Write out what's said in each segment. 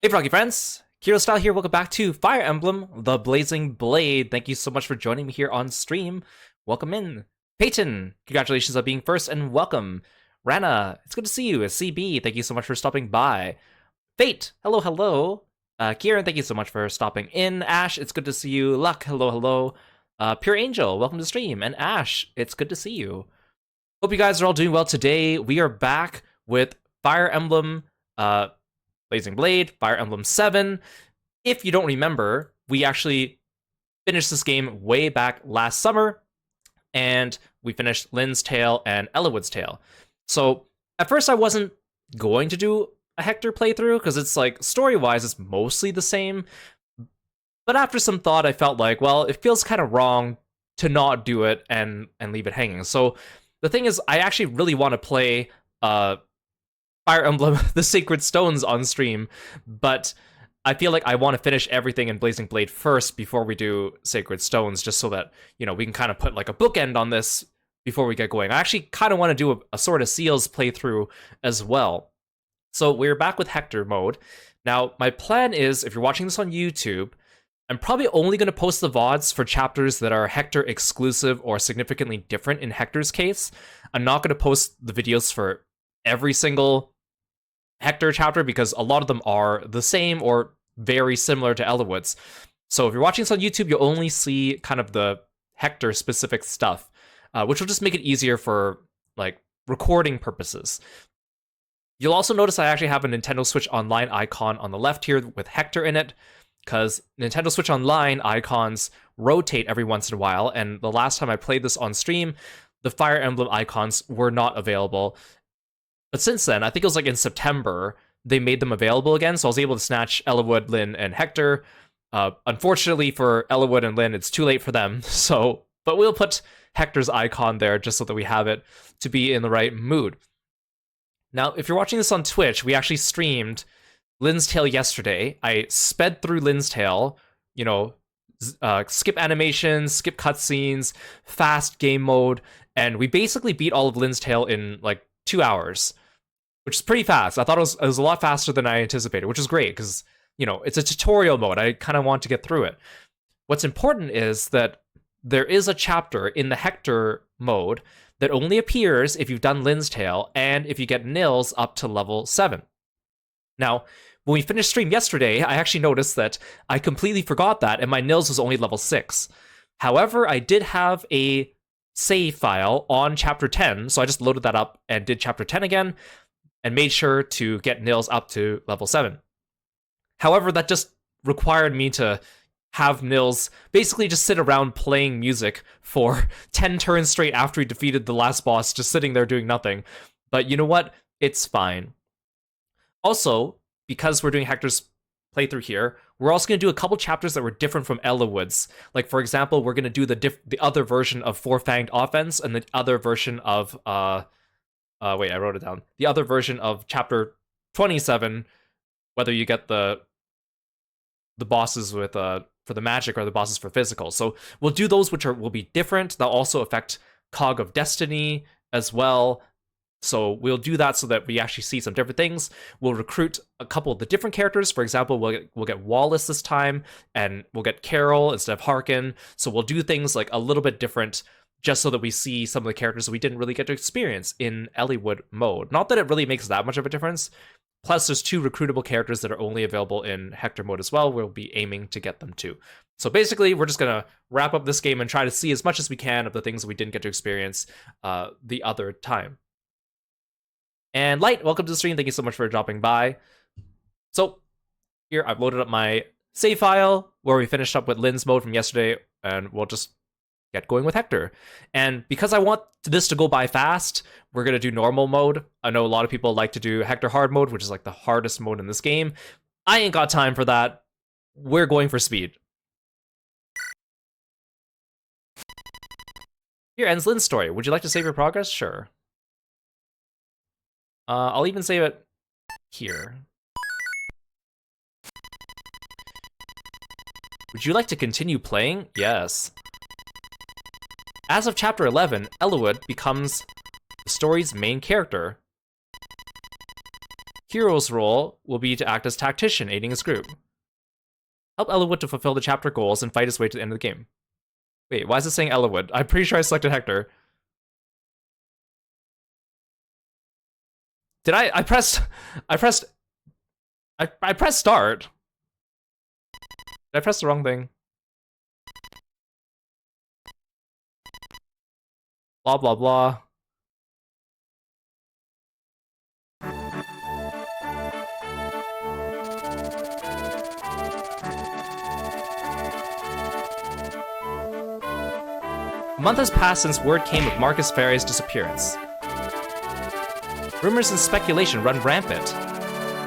Hey froggy friends, Kirostyle here, welcome back to Fire Emblem, the Blazing Blade. Thank you so much for joining me here on stream. Welcome in. Peyton, congratulations on being first and welcome. Rana, it's good to see you. CB, thank you so much for stopping by. Fate, hello, hello. Kieran, thank you so much for stopping in. Ash, it's good to see you. Luck, hello, hello. Pure Angel, welcome to the stream. And Ash, it's good to see you. Hope you guys are all doing well today. We are back with Fire Emblem, Blazing Blade, Fire Emblem 7. If you don't remember, we actually finished this game way back last summer, and we finished Lyn's Tale and Eliwood's Tale. So at first I wasn't going to do a Hector playthrough, because it's like, story-wise, it's mostly the same. But after some thought, I felt like, well, it feels kind of wrong to not do it and leave it hanging. So the thing is, I actually really want to play Fire Emblem the Sacred Stones on stream, but I feel like I want to finish everything in Blazing Blade first before we do Sacred Stones, just so that, you know, we can kind of put like a bookend on this before we get going. I actually kind of want to do a sort of Seals playthrough as well. So we're back with Hector mode. Now, my plan is, if you're watching this on YouTube, I'm probably only going to post the VODs for chapters that are Hector exclusive or significantly different in Hector's case. I'm not going to post the videos for every single Hector chapter because a lot of them are the same or very similar to Eliwood's. So if you're watching this on YouTube, you'll only see kind of the Hector specific stuff, which will just make it easier for like recording purposes. You'll also notice I actually have a Nintendo Switch Online icon on the left here with Hector in it, because Nintendo Switch Online icons rotate every once in a while, and the last time I played this on stream, the Fire Emblem icons were not available. But since then, I think it was like in September, they made them available again, so I was able to snatch Eliwood, Lyn, and Hector. Unfortunately for Eliwood and Lyn, it's too late for them, but we'll put Hector's icon there just so that we have it to be in the right mood. Now, if you're watching this on Twitch, we actually streamed Lyn's Tale yesterday. I sped through Lyn's Tale, you know, skip animations, skip cutscenes, fast game mode, and we basically beat all of Lyn's Tale in like 2 hours, which is pretty fast. I thought it was a lot faster than I anticipated, which is great because, you know, it's a tutorial mode. I kind of want to get through it. What's important is that there is a chapter in the Hector mode that only appears if you've done Lyn's Tale and if you get Nils up to level 7. Now, when we finished stream yesterday, I actually noticed that I completely forgot that, and my Nils was only level 6. However, I did have a save file on chapter 10, so I just loaded that up and did chapter 10 again, and made sure to get Nils up to level 7. However, that just required me to have Nils basically just sit around playing music for 10 turns straight after he defeated the last boss, just sitting there doing nothing. But you know what? It's fine. Also, because we're doing Hector's playthrough here, we're also going to do a couple chapters that were different from Eliwood's. Like, for example, we're going to do the other version of Four-Fanged Offense and the other version of... wait, I wrote it down. The other version of chapter 27, whether you get the bosses with for the magic or the bosses for physical. So we'll do those which will be different. They'll also affect Cog of Destiny as well. So we'll do that so that we actually see some different things. We'll recruit a couple of the different characters. For example, we'll get Wallace this time, and we'll get Carol instead of Harkin. So we'll do things like a little bit different just so that we see some of the characters that we didn't really get to experience in Eliwood mode. Not that it really makes that much of a difference. Plus, there's 2 recruitable characters that are only available in Hector mode as well. We'll be aiming to get them too. So basically, we're just going to wrap up this game and try to see as much as we can of the things that we didn't get to experience the other time. And Light, welcome to the stream. Thank you so much for dropping by. So here, I've loaded up my save file where we finished up with Lyn's mode from yesterday, and we'll just get going with Hector. And because I want this to go by fast, we're going to do normal mode. I know a lot of people like to do Hector hard mode, which is like the hardest mode in this game. I ain't got time for that. We're going for speed. Here ends Lyn's story. Would you like to save your progress? Sure. I'll even save it here. Would you like to continue playing? Yes. As of chapter 11, Eliwood becomes the story's main character. Kiro's role will be to act as tactician, aiding his group. Help Eliwood to fulfill the chapter goals and fight his way to the end of the game. Wait, why is it saying Eliwood? I'm pretty sure I selected Hector. Did I pressed start. Did I press the wrong thing? Blah, blah, blah. A month has passed since word came of Marcus Ferre's disappearance. Rumors and speculation run rampant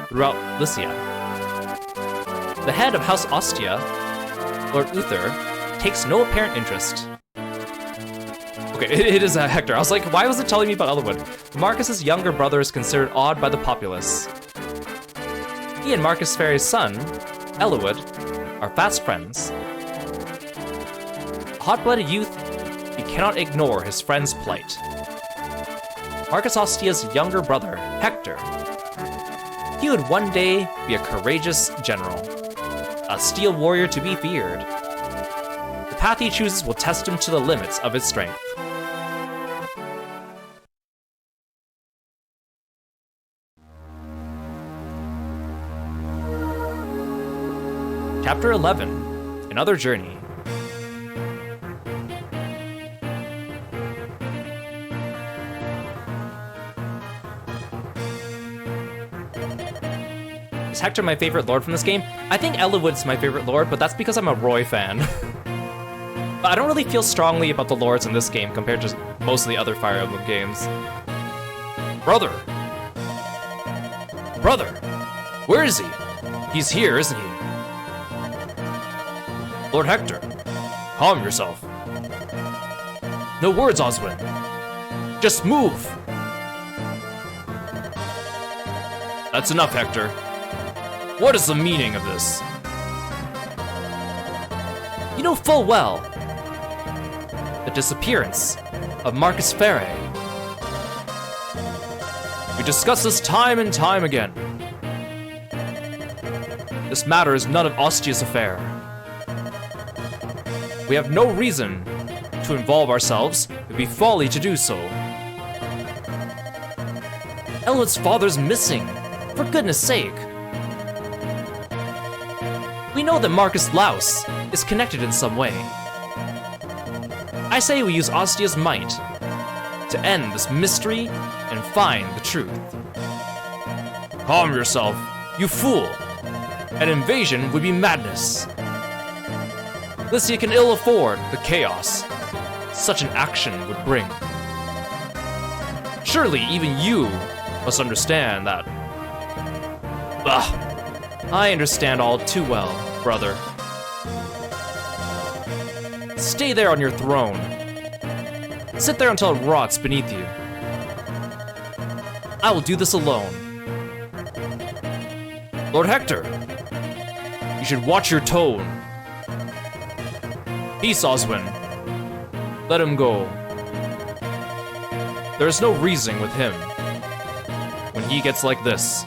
throughout Lycia. The head of House Ostia, Lord Uther, takes no apparent interest. Okay, it is Hector. I was like, why was it telling me about Eliwood? Marcus's younger brother is considered odd by the populace. He and Marcus Ferre's son, Eliwood, are fast friends. A hot-blooded youth, he cannot ignore his friend's plight. Marcus Ostia's younger brother, Hector. He would one day be a courageous general, a steel warrior to be feared. The path he chooses will test him to the limits of his strength. Chapter 11, Another Journey. Is Hector my favorite lord from this game? I think Eliwood's my favorite lord, but that's because I'm a Roy fan. But I don't really feel strongly about the lords in this game compared to most of the other Fire Emblem games. Brother! Brother! Where is he? He's here, isn't he? Lord Hector, calm yourself. No words, Oswin. Just move! That's enough, Hector. What is the meaning of this? You know full well the disappearance of Marcus Ferre. We discussed this time and time again. This matter is none of Ostia's affair. We have no reason to involve ourselves. It would be folly to do so. Eliwood's father's missing, for goodness sake. We know that Marcus Laus is connected in some way. I say we use Ostia's might to end this mystery and find the truth. Calm yourself, you fool. An invasion would be madness. Lycia can ill afford the chaos such an action would bring. Surely even you must understand that. Bah! I understand all too well, brother. Stay there on your throne. Sit there until it rots beneath you. I will do this alone. Lord Hector, you should watch your tone. Peace, Oswin. Let him go. There is no reasoning with him when he gets like this.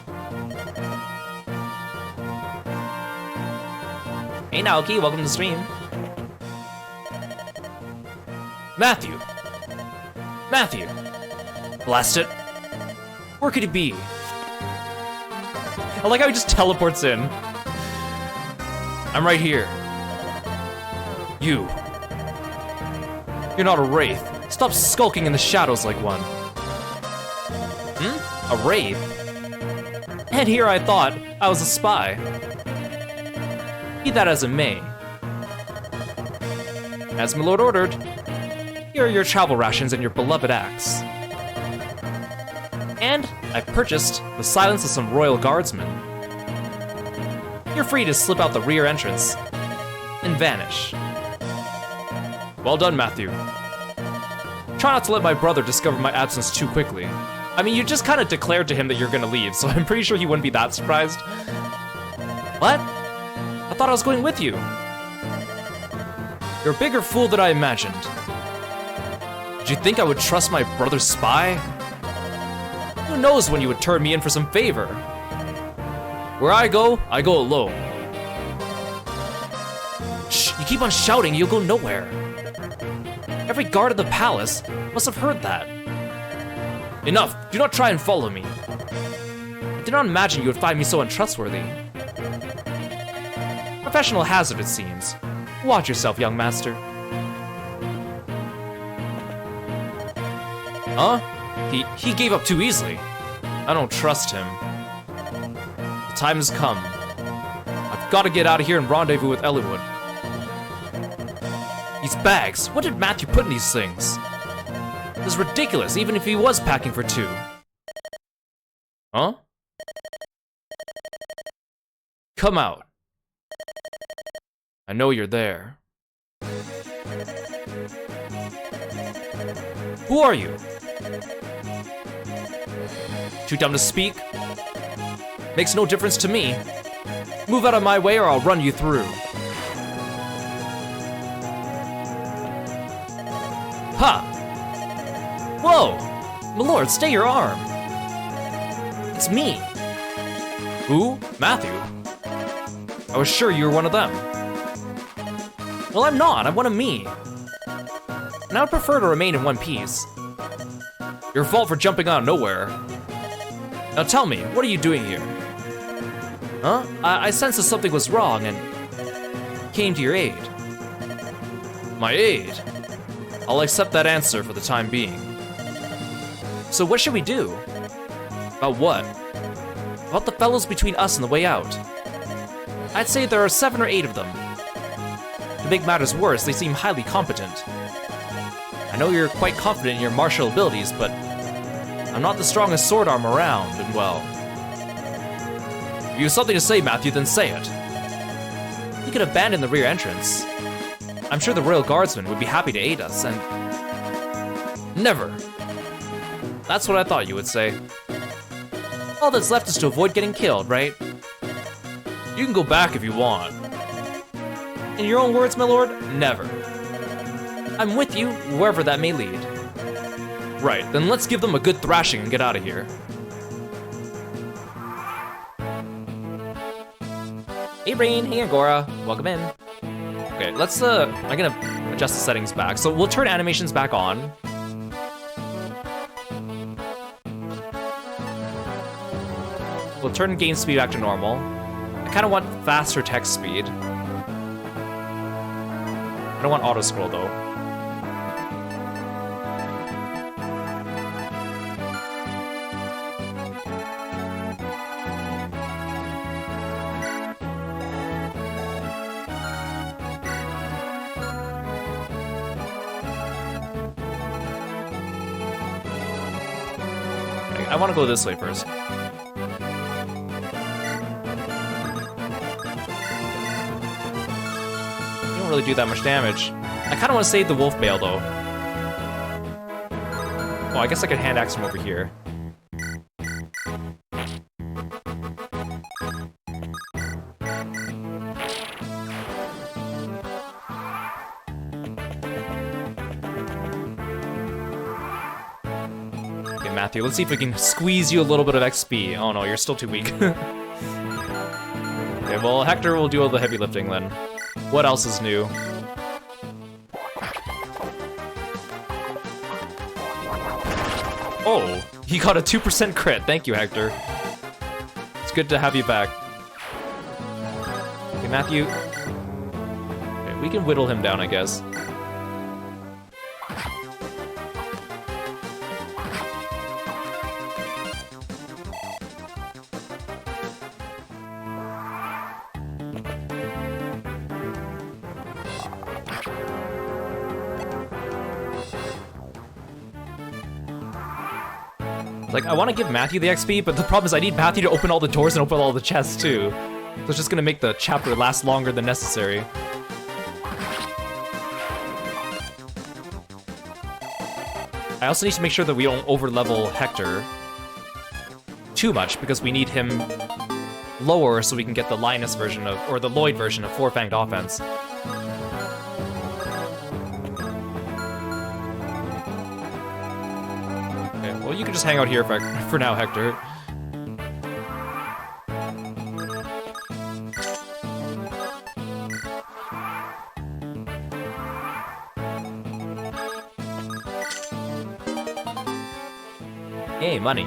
Hey Naoki, welcome to the stream. Matthew! Matthew! Blast it. Where could he be? I like how he just teleports in. I'm right here. You. You're not a wraith. Stop skulking in the shadows like one. A wraith? And here I thought I was a spy. Be that as it may. As my lord ordered, here are your travel rations and your beloved axe. And I purchased the silence of some royal guardsmen. You're free to slip out the rear entrance and vanish. Well done, Matthew. Try not to let my brother discover my absence too quickly. I mean, you just kind of declared to him that you're gonna leave, so I'm pretty sure he wouldn't be that surprised. What? I thought I was going with you. You're a bigger fool than I imagined. Did you think I would trust my brother's spy? Who knows when you would turn me in for some favor? Where I go alone. Shh, you keep on shouting, you'll go nowhere. Every guard of the palace must have heard that. Enough, do not try and follow me. I did not imagine you would find me so untrustworthy. Professional hazard, it seems. Watch yourself, young master. Huh? He gave up too easily. I don't trust him. The time has come. I've got to get out of here and rendezvous with Eliwood. These bags, what did Matthew put in these things? This is ridiculous, even if he was packing for 2. Huh? Come out. I know you're there. Who are you? Too dumb to speak? Makes no difference to me. Move out of my way or I'll run you through. Ha! Whoa! Milord, stay your arm! It's me! Who? Matthew? I was sure you were one of them. Well, I'm not. I'm one of me. And I would prefer to remain in one piece. Your fault for jumping out of nowhere. Now tell me, what are you doing here? Huh? I sensed that something was wrong and came to your aid. My aid? I'll accept that answer for the time being. So what should we do? About what? About the fellows between us and the way out. I'd say there are 7 or 8 of them. To make matters worse, they seem highly competent. I know you're quite confident in your martial abilities, but I'm not the strongest sword arm around, and well... If you have something to say, Matthew, then say it. You could abandon the rear entrance. I'm sure the Royal Guardsmen would be happy to aid us, and... Never. That's what I thought you would say. All that's left is to avoid getting killed, right? You can go back if you want. In your own words, my lord, never. I'm with you, wherever that may lead. Right, then let's give them a good thrashing and get out of here. Hey Rain, hey Agora, welcome in. Okay, let's, I'm gonna adjust the settings back. So we'll turn animations back on. We'll turn game speed back to normal. I kinda want faster text speed. I don't want auto scroll though. I want to go this way first. Really do that much damage. I kind of want to save the wolf bale though. Oh, I guess I could hand axe him over here. Okay, Matthew, let's see if we can squeeze you a little bit of XP. Oh no, you're still too weak. Okay, well, Hector will do all the heavy lifting then. What else is new? Oh, he got a 2% crit. Thank you, Hector. It's good to have you back. Okay, Matthew. Okay, we can whittle him down, I guess. Like, I want to give Matthew the XP, but the problem is I need Matthew to open all the doors and open all the chests, too. So it's just gonna make the chapter last longer than necessary. I also need to make sure that we don't over-level Hector too much, because we need him lower so we can get the Linus version of, or the Lloyd version of Four-Fanged Offense. Well, you can just hang out here for now, Hector. Hey, money.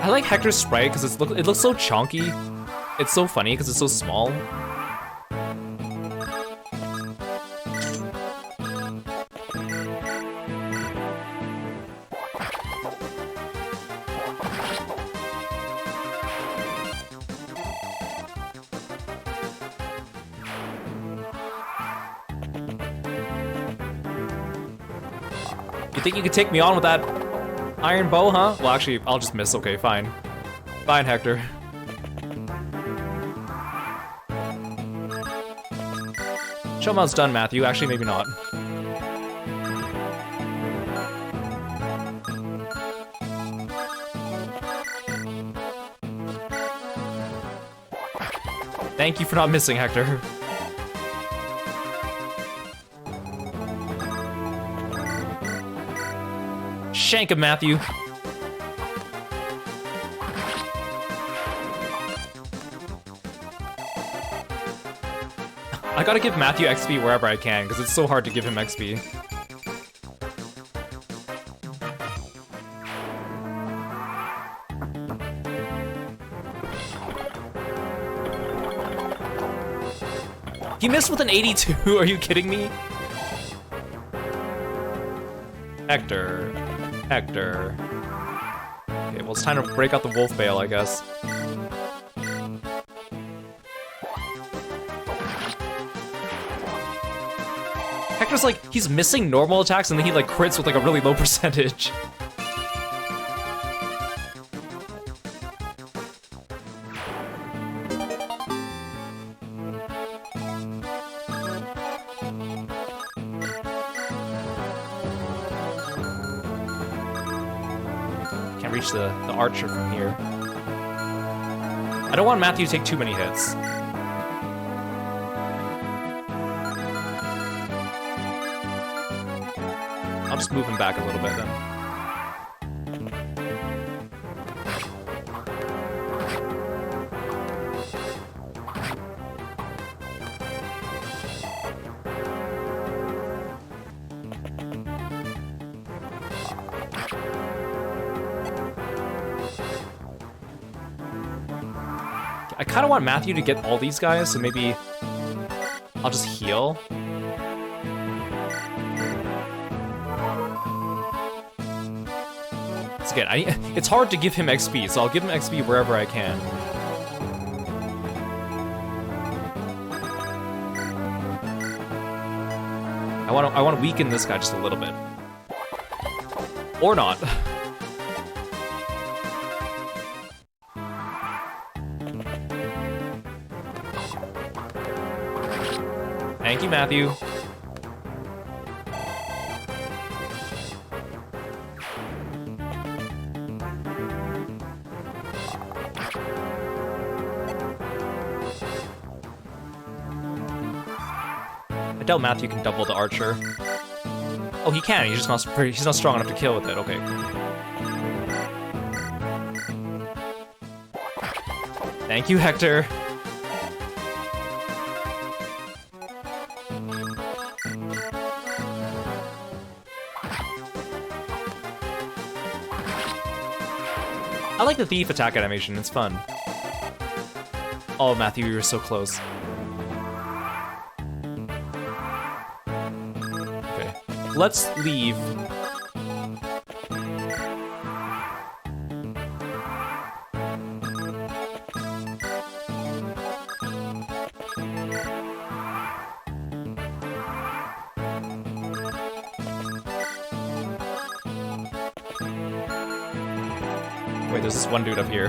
I like Hector's sprite because it looks so chonky. It's so funny because it's so small. You think you could take me on with that iron bow, huh? Well, actually, I'll just miss. Okay, fine. Fine, Hector. Show 'em how it's done, Matthew. Actually, maybe not. Thank you for not missing, Hector. Shank him, Matthew. I gotta give Matthew XP wherever I can, because it's so hard to give him XP. He missed with an 82, are you kidding me? Hector. Hector. Okay, well it's time to break out the wolf bale, I guess. Hector's like, he's missing normal attacks and then he like crits with like a really low percentage. Can't reach the archer from here. I don't want Matthew to take too many hits. I'll just move him back a little bit then. I kind of want Matthew to get all these guys, so maybe I'll just heal. Again, it's hard to give him XP, so I'll give him XP wherever I can. I want to weaken this guy just a little bit, or not. Thank you, Matthew. I doubt Matthew can double the archer. Oh, he can. He's not strong enough to kill with it. Okay. Thank you, Hector. I like the thief attack animation. It's fun. Oh, Matthew, you were so close. Let's leave. Wait, there's this one dude up here.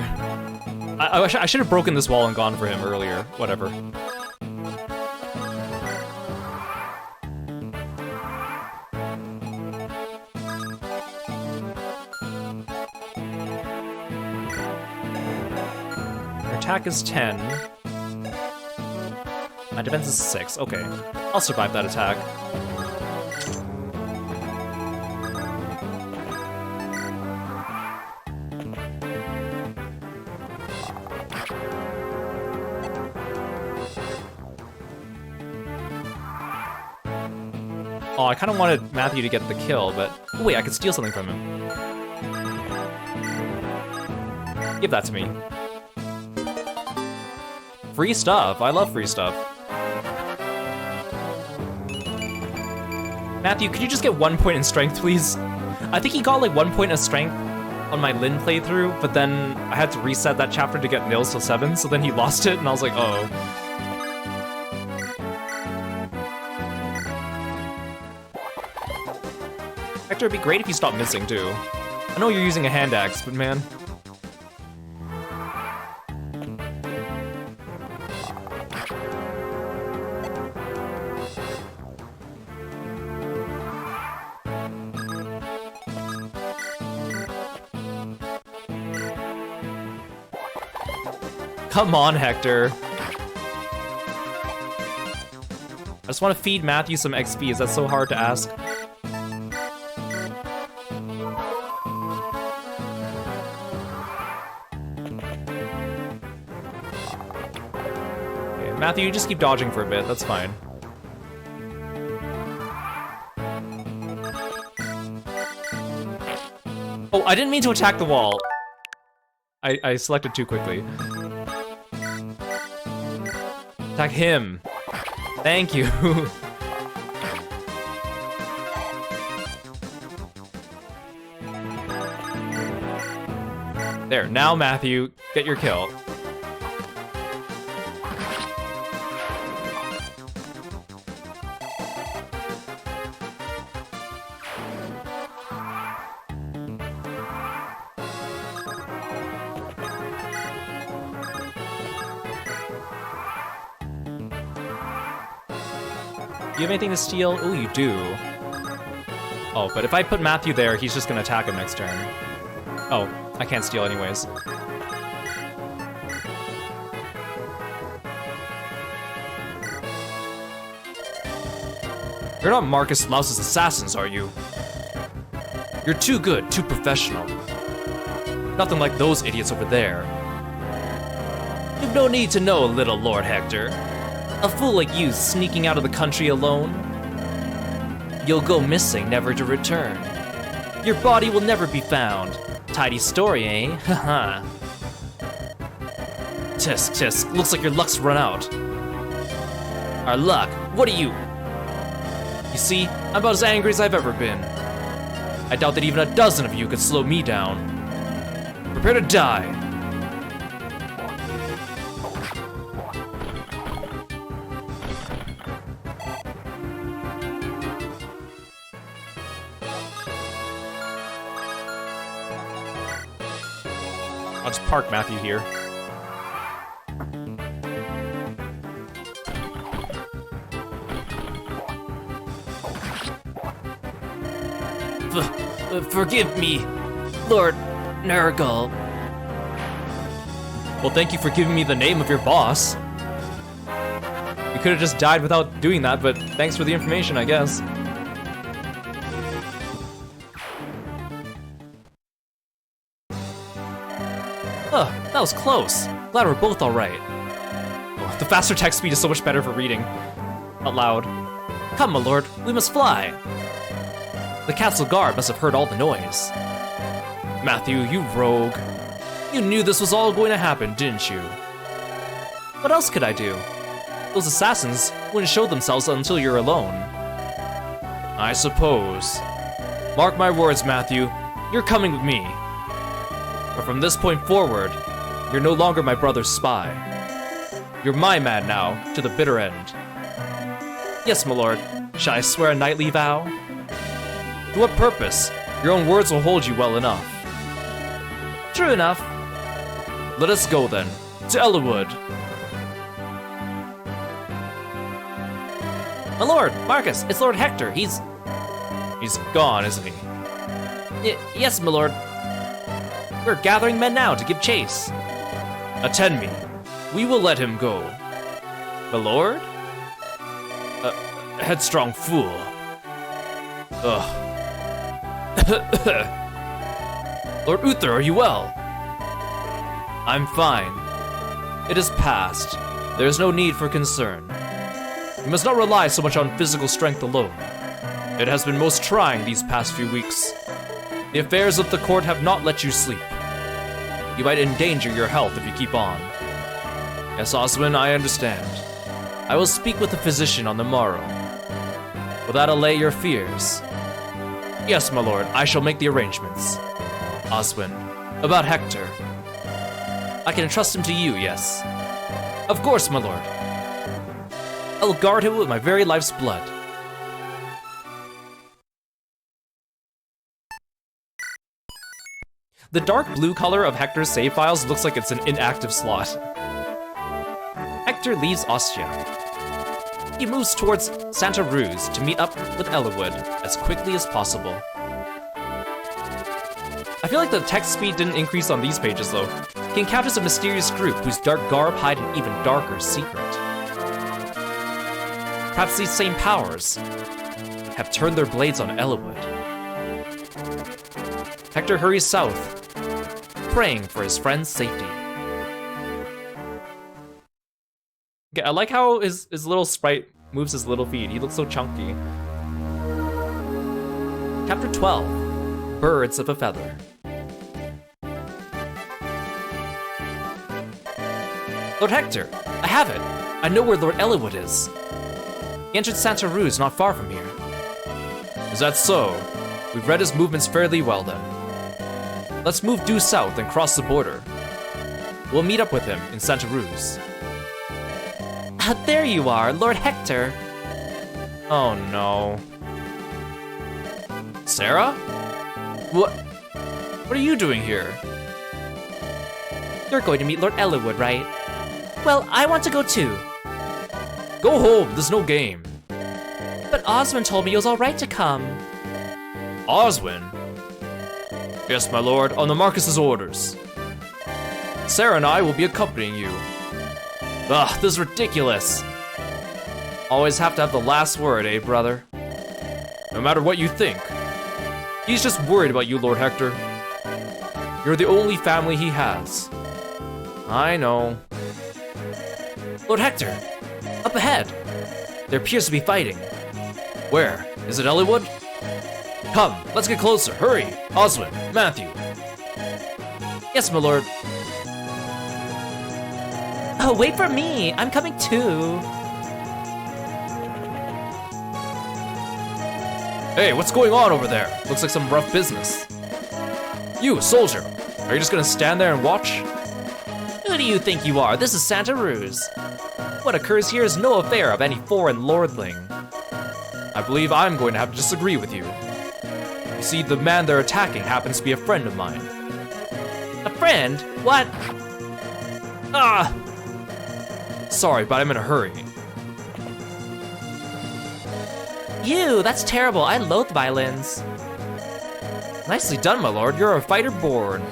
I should have broken this wall and gone for him earlier. Whatever. Attack is 10. My defense is 6. Okay. I'll survive that attack. Oh, I kind of wanted Matthew to get the kill, but... Oh, wait, I could steal something from him. Give that to me. Free stuff. I love free stuff. Matthew, could you just get 1 point in strength, please? I think he got like 1 point of strength on my Lyn playthrough, but then I had to reset that chapter to get nils to 7, so then he lost it, and I was like, oh. Hector, it'd be great if you stopped missing, too. I know you're using a hand axe, but man. Come on, Hector. I just want to feed Matthew some XP. Is that so hard to ask? Okay, Matthew, you just keep dodging for a bit. That's fine. Oh, I didn't mean to attack the wall. I selected too quickly. Attack him. Thank you. There, now Matthew, get your kill. Do you have anything to steal? Oh, you do. Oh, but if I put Matthew there, he's just gonna attack him next turn. Oh, I can't steal anyways. You're not Marcus Louse's assassins, are you? You're too good, too professional. Nothing like those idiots over there. You've no need to know, little Lord Hector. A fool like you sneaking out of the country alone? You'll go missing, never to return. Your body will never be found. Tidy story, eh? Haha. Tisk, tisk, looks like your luck's run out. Our luck? What are you? You see, I'm about as angry as I've ever been. I doubt that even a dozen of you could slow me down. Prepare to die. I'll just park Matthew here. Forgive me, Lord Nurgle. Well, thank you for giving me the name of your boss. You could have just died without doing that, but thanks for the information, I guess. Oh, that was close. Glad we're both alright. Oh, the faster text speed is so much better for reading. Out loud. Come, my lord, we must fly. The castle guard must have heard all the noise. Matthew, you rogue. You knew this was all going to happen, didn't you? What else could I do? Those assassins wouldn't show themselves until you're alone. I suppose. Mark my words, Matthew. You're coming with me. But from this point forward, you're no longer my brother's spy. You're my man now, to the bitter end. Yes, my lord. Shall I swear a knightly vow? To what purpose? Your own words will hold you well enough. True enough. Let us go then, to Eliwood. My lord, Marcus, it's Lord Hector. He's gone, isn't he? Yes, my lord. We're gathering men now to give chase. Attend me. We will let him go. My lord? Headstrong fool. Ugh. Lord Uther, are you well? I'm fine. It is past. There is no need for concern. You must not rely so much on physical strength alone. It has been most trying these past few weeks. The affairs of the court have not let you sleep. You might endanger your health if you keep on. Yes, Oswin, I understand. I will speak with the physician on the morrow. Will that allay your fears? Yes, my lord, I shall make the arrangements. Oswin, about Hector. I can entrust him to you, yes? Of course, my lord. I will guard him with my very life's blood. The dark blue color of Hector's save files looks like it's an inactive slot. Hector leaves Ostia. He moves towards Santa Ruz to meet up with Eliwood as quickly as possible. I feel like the text speed didn't increase on these pages though. He encounters a mysterious group whose dark garb hide an even darker secret. Perhaps these same powers have turned their blades on Eliwood. Hector hurries south, praying for his friend's safety. Okay, I like how his little sprite moves his little feet. He looks so chunky. Chapter 12, Birds of a Feather. Lord Hector, I have it. I know where Lord Eliwood is. He entered Santa Ruz not far from here. Is that so? We've read his movements fairly well then. Let's move due south and cross the border. We'll meet up with him in Santa Ruz. There you are, Lord Hector. Oh no. Sarah? What are you doing here? You're going to meet Lord Eliwood, right? Well, I want to go too. Go home, there's no game. But Oswin told me it was alright to come. Oswin? Yes, my lord, on the Marcus's orders. Sarah and I will be accompanying you. Ugh, this is ridiculous. Always have to have the last word, eh, brother? No matter what you think. He's just worried about you, Lord Hector. You're the only family he has. I know. Lord Hector, up ahead. There appears to be fighting. Where? Is it Eliwood? Come, let's get closer, hurry! Oswin, Matthew. Yes, my lord. Oh, wait for me! I'm coming too! Hey, what's going on over there? Looks like some rough business. You, soldier! Are you just gonna stand there and watch? Who do you think you are? This is Santa Ruz. What occurs here is no affair of any foreign lordling. I believe I'm going to have to disagree with you. You see, the man they're attacking happens to be a friend of mine. A friend? What? Ah! Sorry, but I'm in a hurry. Ew, that's terrible. I loathe violins. Nicely done, my lord. You're a fighter born.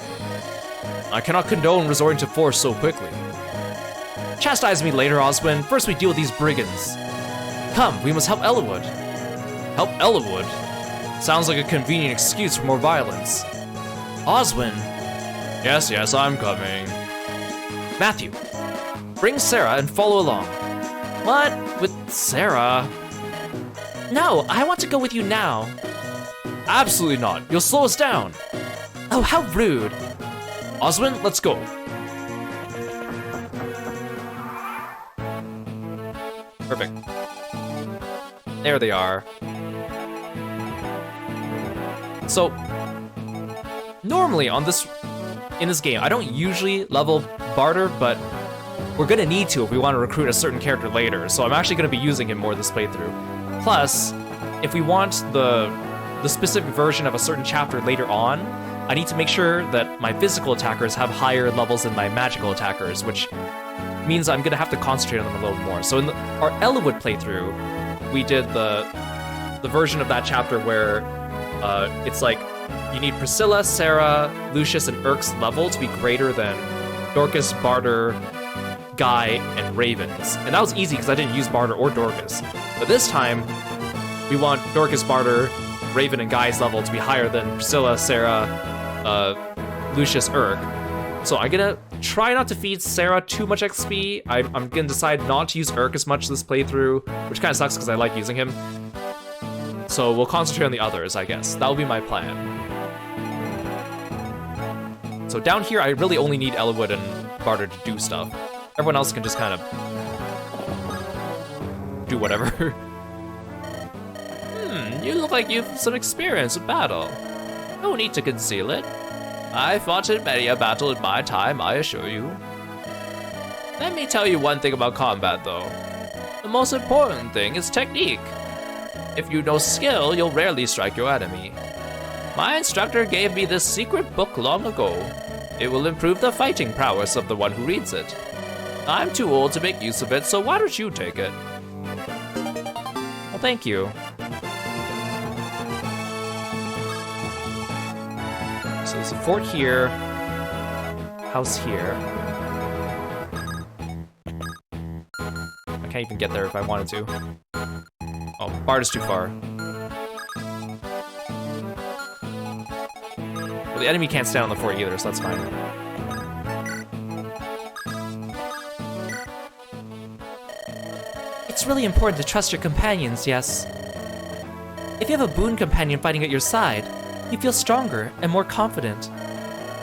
I cannot condone resorting to force so quickly. Chastise me later, Oswin. First we deal with these brigands. Come, we must help Eliwood. Help Eliwood? Sounds like a convenient excuse for more violence. Oswin. Yes, I'm coming. Matthew, bring Sarah and follow along. What? With Sarah? No, I want to go with you now. Absolutely not. You'll slow us down. Oh, how rude. Oswin, let's go. Perfect. There they are. So, normally in this game, I don't usually level Barter, but we're gonna need to if we want to recruit a certain character later, so I'm actually gonna be using him more this playthrough. Plus, if we want the specific version of a certain chapter later on, I need to make sure that my physical attackers have higher levels than my magical attackers, which means I'm gonna have to concentrate on them a little more. So in our Eliwood playthrough, we did the version of that chapter where it's like you need Priscilla, Sarah, Lucius, and Urk's level to be greater than Dorcas, Barter, Guy, and Ravens. And that was easy because I didn't use Barter or Dorcas. But this time, we want Dorcas, Barter, Raven, and Guy's level to be higher than Priscilla, Sarah, Lucius, Urk. So I'm gonna try not to feed Sarah too much XP. I'm gonna decide not to use Urk as much this playthrough, which kind of sucks because I like using him. So we'll concentrate on the others, I guess. That'll be my plan. So down here, I really only need Eliwood and Barter to do stuff. Everyone else can just kind of do whatever. You look like you've some experience with battle. No need to conceal it. I fought in many a battle in my time, I assure you. Let me tell you one thing about combat, though. The most important thing is technique. If you know skill, you'll rarely strike your enemy. My instructor gave me this secret book long ago. It will improve the fighting prowess of the one who reads it. I'm too old to make use of it, so why don't you take it? Well, thank you. So there's a fort here, house here. I can't even get there if I wanted to. Oh, Bard is too far. Well, the enemy can't stand on the fort either, so that's fine. It's really important to trust your companions, yes. If you have a boon companion fighting at your side, you feel stronger and more confident.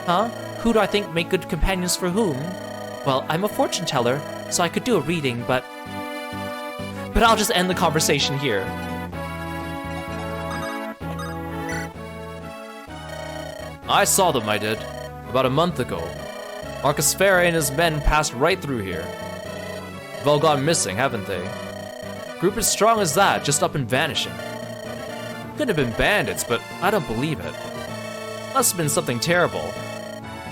Huh? Who do I think make good companions for whom? Well, I'm a fortune teller, so I could do a reading, but I'll just end the conversation here. I saw them, I did. About a month ago. Marcus Ferre and his men passed right through here. They've all gone missing, haven't they? Group as strong as that, just up and vanishing. Could have been bandits, but I don't believe it. Must have been something terrible.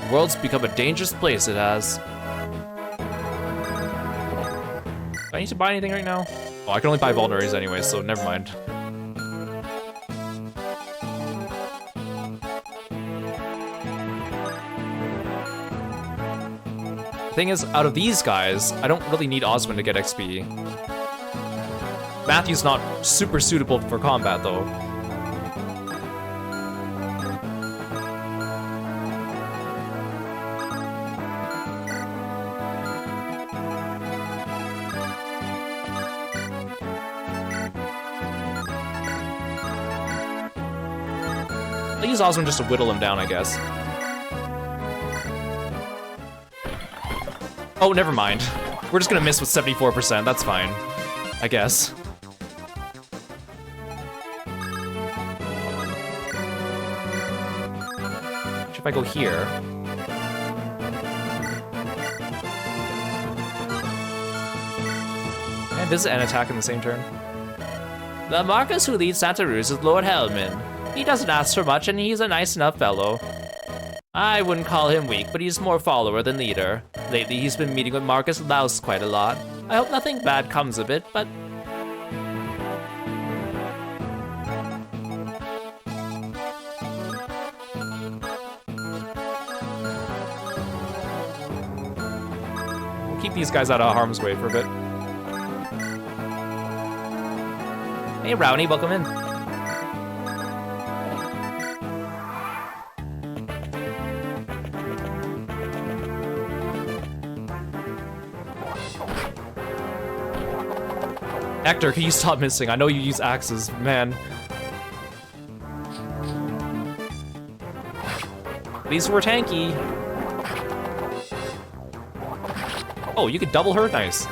The world's become a dangerous place, it has. Do I need to buy anything right now? Oh, I can only buy vulneraries anyway, so never mind. The thing is, out of these guys, I don't really need Oswin to get XP. Matthew's not super suitable for combat, though. I'll use Oswin just to whittle him down, I guess. Oh, never mind. We're just gonna miss with 74%, that's fine. I guess. If I go here... Can I visit and attack in the same turn? The Marcus who leads Santa Cruz is Lord Hellman. He doesn't ask for much, and he's a nice enough fellow. I wouldn't call him weak, but he's more follower than leader. Lately, he's been meeting with Marcus Laus quite a lot. I hope nothing bad comes of it, but... We'll keep these guys out of harm's way for a bit. Hey, Rowney, welcome in. Hector, can you stop missing? I know you use axes, man. These were tanky. Oh, you could double her? Nice.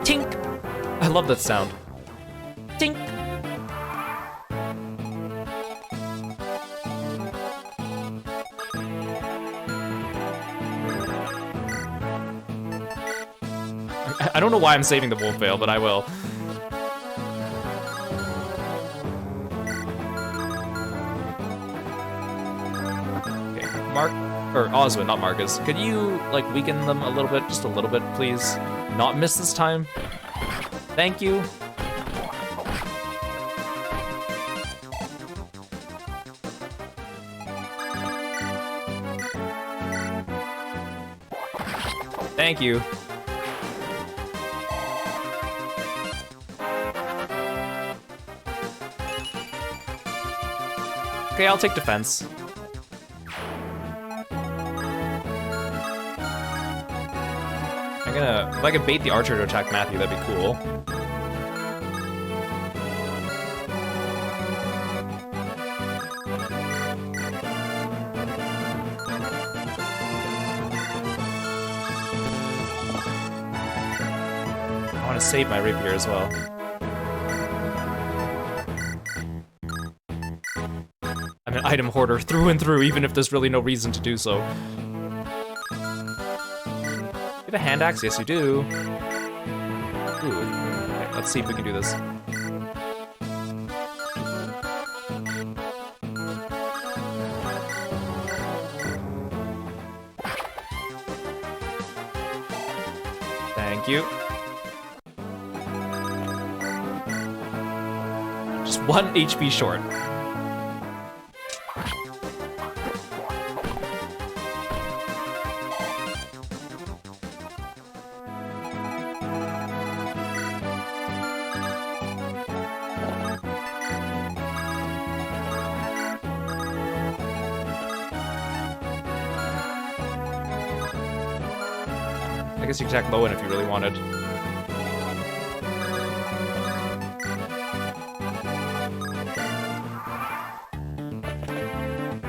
Tink! I love that sound. Tink! I don't know why I'm saving the wolf veil, but I will. Okay, Oswin, not Marcus. Could you, like, weaken them a little bit? Just a little bit, please? Not miss this time? Thank you. Thank you. Okay, I'll take defense. If I could bait the archer to attack Matthew, that'd be cool. I want to save my rapier as well. I'm an item hoarder through and through, even if there's really no reason to do so. You have a hand axe? Yes, you do. Ooh. Okay, let's see if we can do this. Thank you. Just 1 HP short. I guess you could attack Lowen if you really wanted.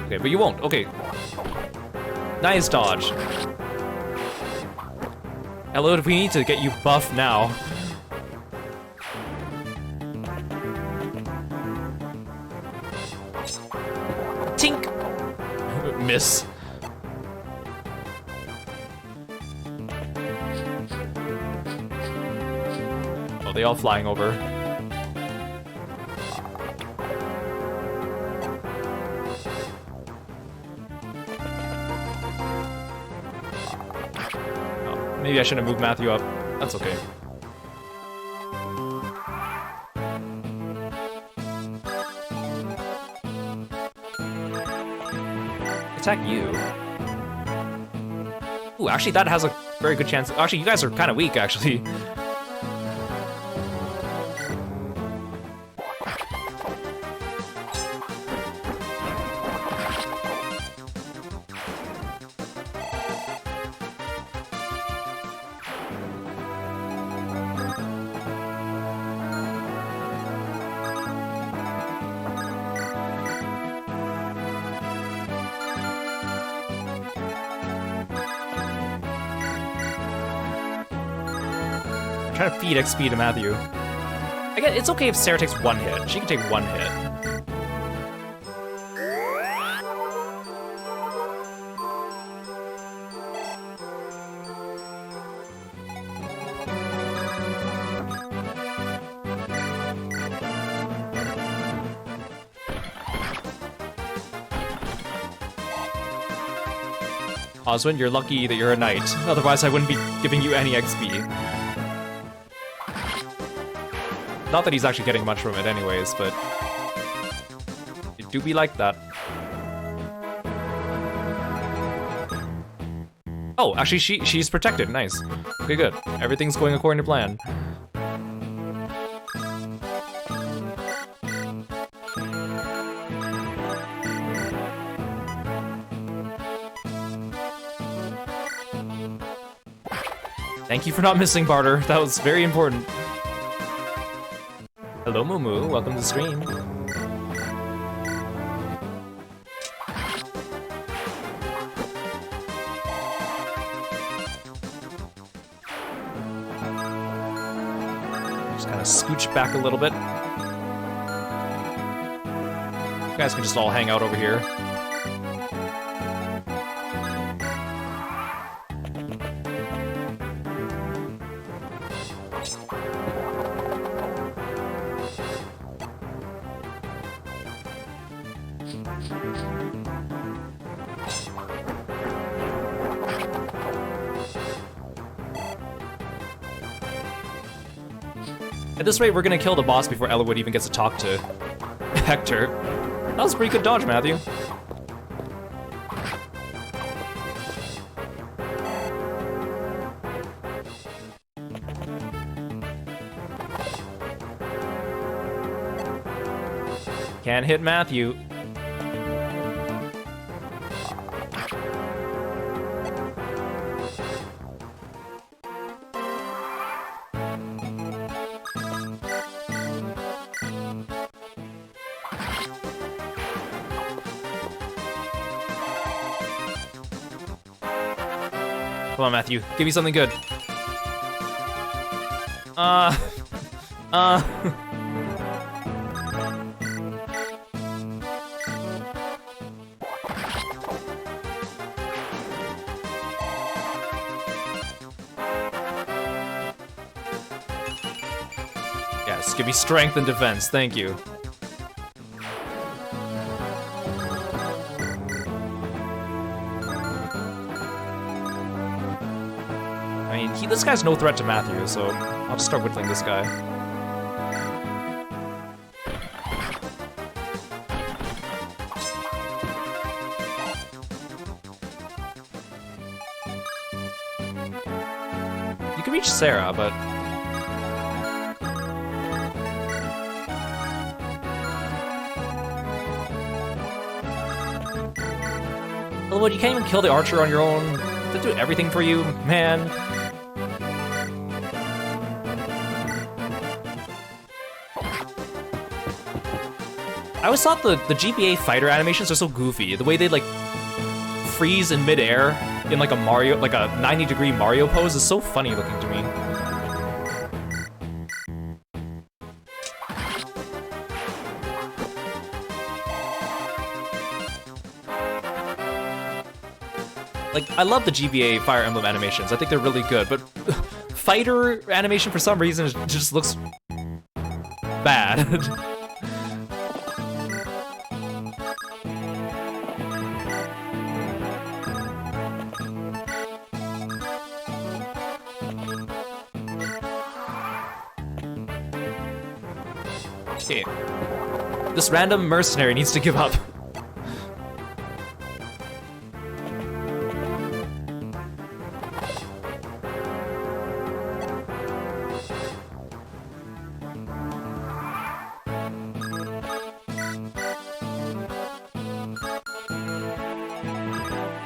Okay, but you won't. Okay. Nice dodge. Eliwood, we need to get you buff now. Tink! Miss. Oh, they all flying over. Maybe I shouldn't have moved Matthew up. That's okay. Attack you. Ooh, actually that has a very good chance. Actually, you guys are kind of weak, actually. Trying to feed XP to Matthew. Again, it's okay if Sarah takes 1 hit. She can take 1 hit. Oswin, you're lucky that you're a knight. Otherwise, I wouldn't be giving you any XP. Not that he's actually getting much from it anyways, but it do be like that. Oh, actually she's protected, nice. Okay, good. Everything's going according to plan. Thank you for not missing, Barter. That was very important. Hello, Mumu. Welcome to the stream. Just kind of scooch back a little bit. You guys can just all hang out over here. At this rate, we're gonna kill the boss before Eliwood even gets to talk to Hector. That was a pretty good dodge, Matthew. Can't hit Matthew. Come on, Matthew. Give me something good. Yes, give me strength and defense. Thank you. I mean, this guy's no threat to Matthew, so I'll just start whittling this guy. You can reach Sarah, but... Eliwood, you can't even kill the archer on your own. They do everything for you, man. I always thought the GBA fighter animations are so goofy. The way they like freeze in midair in like a Mario, like a 90-degree Mario pose is so funny looking to me. Like, I love the GBA Fire Emblem animations. I think they're really good, but fighter animation for some reason just looks bad. Okay. This random mercenary needs to give up.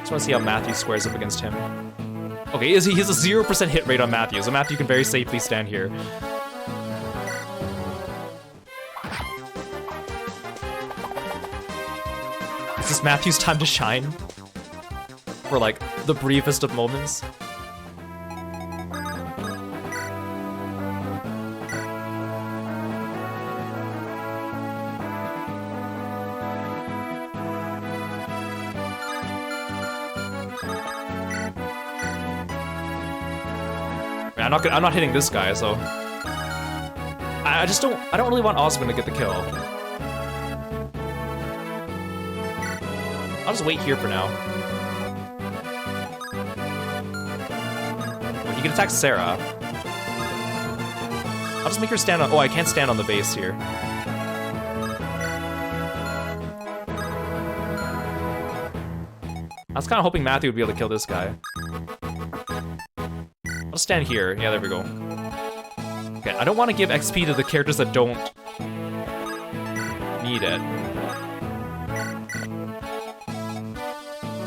Just want to see how Matthew squares up against him. Okay, he has a 0% hit rate on Matthew, so Matthew can very safely stand here. Is this Matthew's time to shine? For like, the briefest of moments? I'm not hitting this guy, so I don't really want Osmond to get the kill. I'll just wait here for now. Well, he can attack Sarah. I'll just make her stand on. Oh, I can't stand on the base here. I was kind of hoping Matthew would be able to kill this guy. I'll stand here. Yeah, there we go. Okay, I don't want to give XP to the characters that don't need it.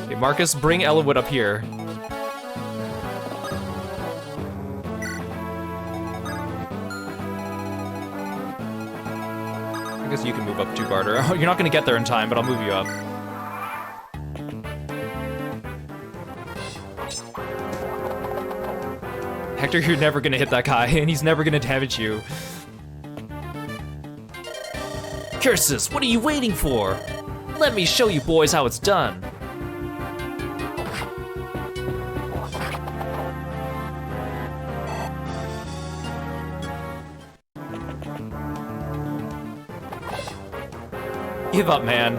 Okay, Marcus, bring Eliwood up here. I guess you can move up too, Barter. Oh, you're not going to get there in time, but I'll move you up. Hector, you're never gonna hit that guy, and he's never gonna damage you. Curses, what are you waiting for? Let me show you boys how it's done. Give up, man.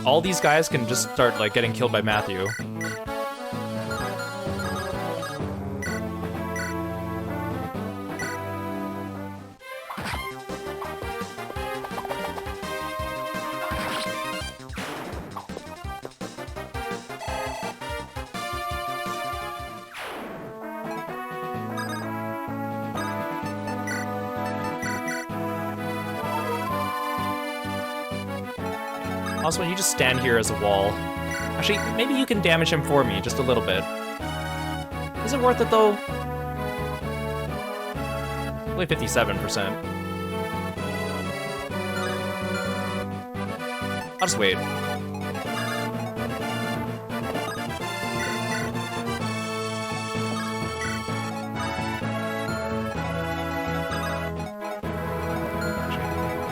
All these guys can just start, like, getting killed by Matthew. Also, you just stand here as a wall. Actually, maybe you can damage him for me, just a little bit. Is it worth it though? Only 57%. I'll just wait.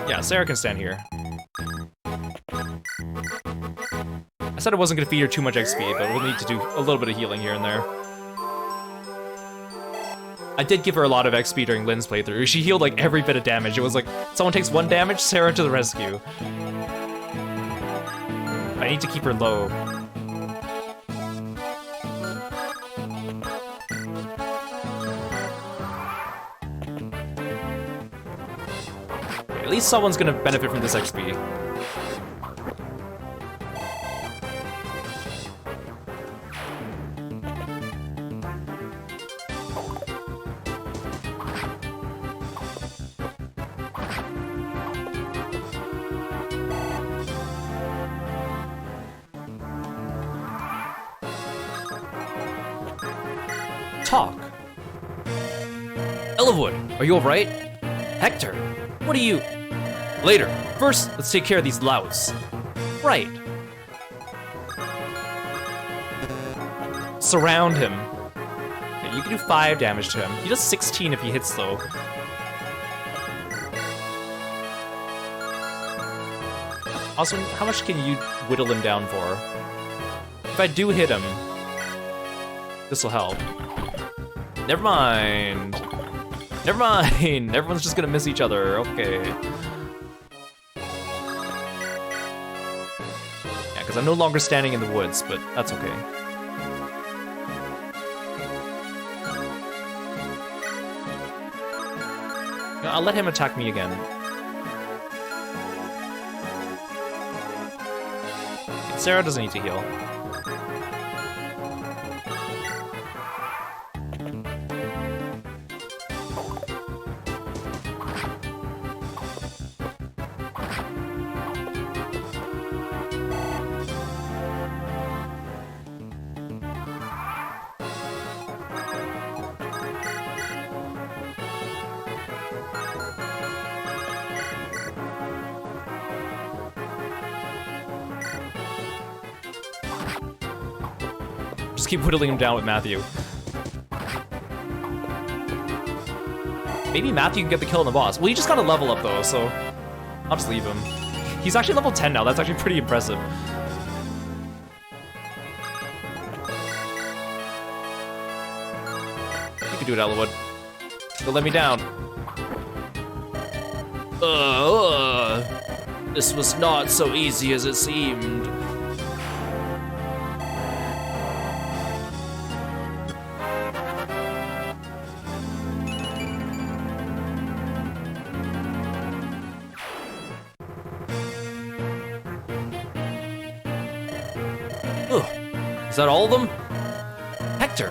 Yeah, Sarah can stand here. I said I wasn't gonna feed her too much XP, but we'll need to do a little bit of healing here and there. I did give her a lot of XP during Lyn's playthrough. She healed like every bit of damage. It was like, someone takes 1 damage, Sarah to the rescue. I need to keep her low. At least someone's gonna benefit from this XP. Talk. Eliwood, are you alright? Hector, what are you? Later. First, let's take care of these louts. Right. Surround him. Okay, you can do 5 damage to him. He does 16 if he hits, though. Also, how much can you whittle him down for? If I do hit him, this will help. Never mind. Never mind. Everyone's just gonna miss each other. Okay. Yeah, because I'm no longer standing in the woods, but that's okay. No, I'll let him attack me again. Sarah doesn't need to heal. Just keep whittling him down with Matthew. Maybe Matthew can get the kill on the boss. Well, he just got a level up though, so I'll just leave him. He's actually level 10 now. That's actually pretty impressive. You can do it, Eliwood. Don't let me down. This was not so easy as it seemed. Is that all of them? Hector,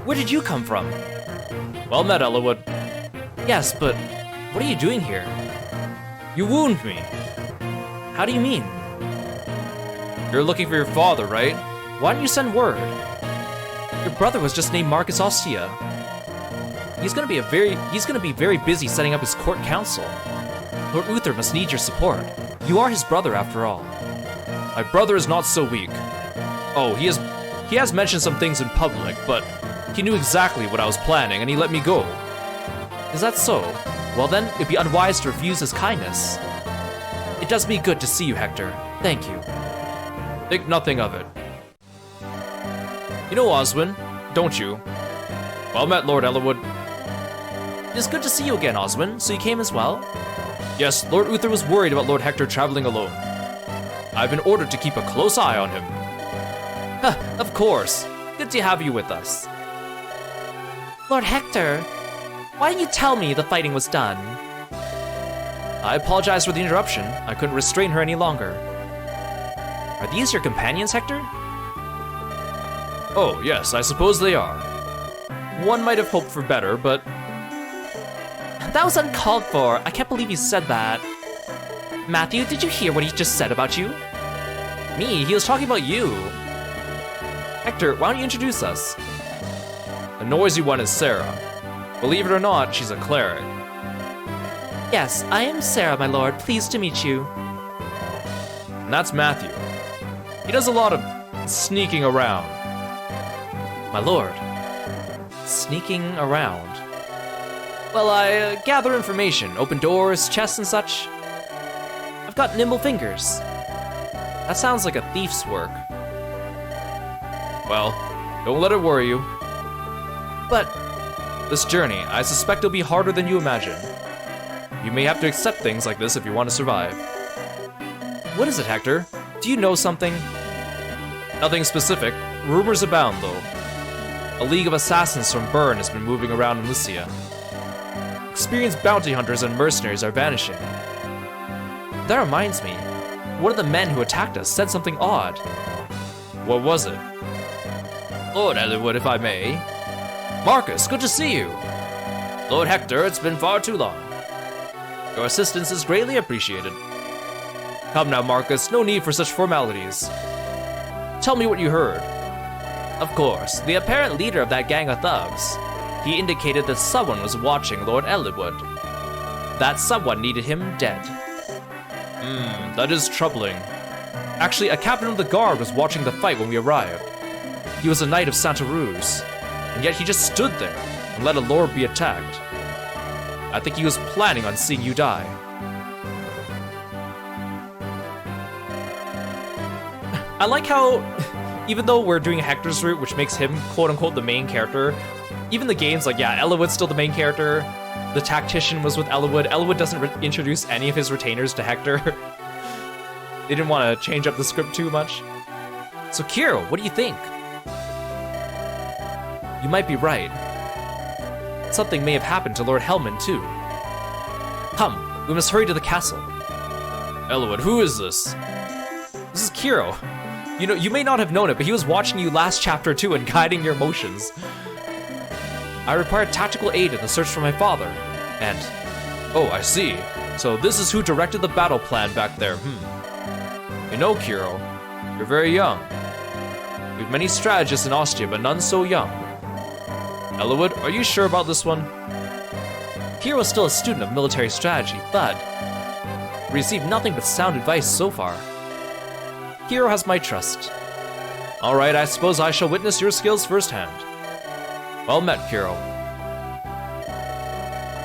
where did you come from? Well met, Eliwood. Yes, but what are you doing here? You wound me. How do you mean? You're looking for your father, right? Why didn't you send word? Your brother was just named Marcus Ostia. He's gonna be very busy setting up his court council. Lord Uther must need your support. You are his brother after all. My brother is not so weak. Oh, he has mentioned some things in public, but he knew exactly what I was planning and he let me go. Is that so? Well then, it'd be unwise to refuse his kindness. It does me good to see you, Hector. Thank you. Think nothing of it. You know Oswin, don't you? Well met, Lord Eliwood. It is good to see you again, Oswin. So you came as well? Yes, Lord Uther was worried about Lord Hector traveling alone. I've been ordered to keep a close eye on him. Of course. Good to have you with us. Lord Hector, why didn't you tell me the fighting was done? I apologize for the interruption. I couldn't restrain her any longer. Are these your companions, Hector? Oh, yes, I suppose they are. One might have hoped for better, but... That was uncalled for. I can't believe you said that. Matthew, did you hear what he just said about you? Me? He was talking about you. Hector, why don't you introduce us? The noisy one is Sarah. Believe it or not, she's a cleric. Yes, I am Sarah, my lord. Pleased to meet you. And that's Matthew. He does a lot of sneaking around. My lord. Sneaking around. Well, I gather information, open doors, chests and such. I've got nimble fingers. That sounds like a thief's work. Well, don't let it worry you. But this journey, I suspect it'll be harder than you imagine. You may have to accept things like this if you want to survive. What is it, Hector? Do you know something? Nothing specific. Rumors abound, though. A league of assassins from Bern has been moving around in Lycia. Experienced bounty hunters and mercenaries are vanishing. that reminds me. One of the men who attacked us said something odd. What was it? Lord Eliwood, if I may. Marcus, good to see you. Lord Hector, it's been far too long. Your assistance is greatly appreciated. Come now, Marcus, no need for such formalities. Tell me what you heard. Of course, the apparent leader of that gang of thugs. He indicated that someone was watching Lord Eliwood. That someone needed him dead. That is troubling. Actually, a captain of the guard was watching the fight when we arrived. He was a knight of Santa Ruz, and yet he just stood there and let a lord be attacked. I think he was planning on seeing you die. I like how, even though we're doing Hector's route, which makes him quote-unquote the main character, even the game's like, yeah, Eliwood's still the main character. The tactician was with Eliwood. Eliwood doesn't introduce any of his retainers to Hector. They didn't want to change up the script too much. So Kiro, what do you think? You might be right. Something may have happened to Lord Hellman too. Come, we must hurry to the castle. Eliwood, who is this? This is Kiro. You know, you may not have known it, but he was watching you last chapter too and guiding your motions. I required tactical aid in the search for my father, and... Oh, I see. So this is who directed the battle plan back there, You know, Kiro, you're very young. We've many strategists in Ostia, but none so young. Eliwood, are you sure about this one? Kiro is still a student of military strategy, but... received nothing but sound advice so far. Kiro has my trust. Alright, I suppose I shall witness your skills firsthand. Well met, Kiro.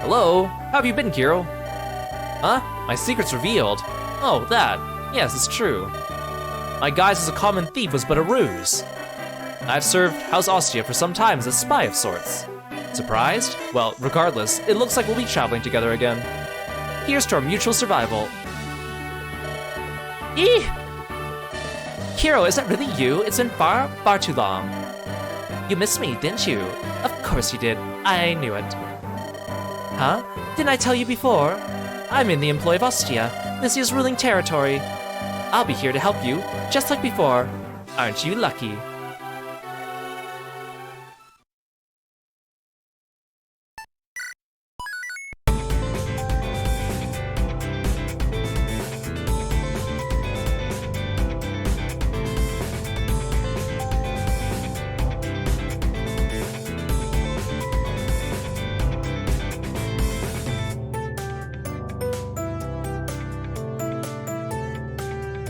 Hello? How have you been, Kiro? Huh? My secret's revealed. Oh, that. Yes, it's true. My guise as a common thief was but a ruse. I've served House Ostia for some time as a spy of sorts. Surprised? Well, regardless, it looks like we'll be traveling together again. Here's to our mutual survival. Eee! Kiro, is that really you? It's been far, far too long. You missed me, didn't you? Of course you did. I knew it. Huh? Didn't I tell you before? I'm in the employ of Ostia, Lycia's ruling territory. I'll be here to help you, just like before. Aren't you lucky?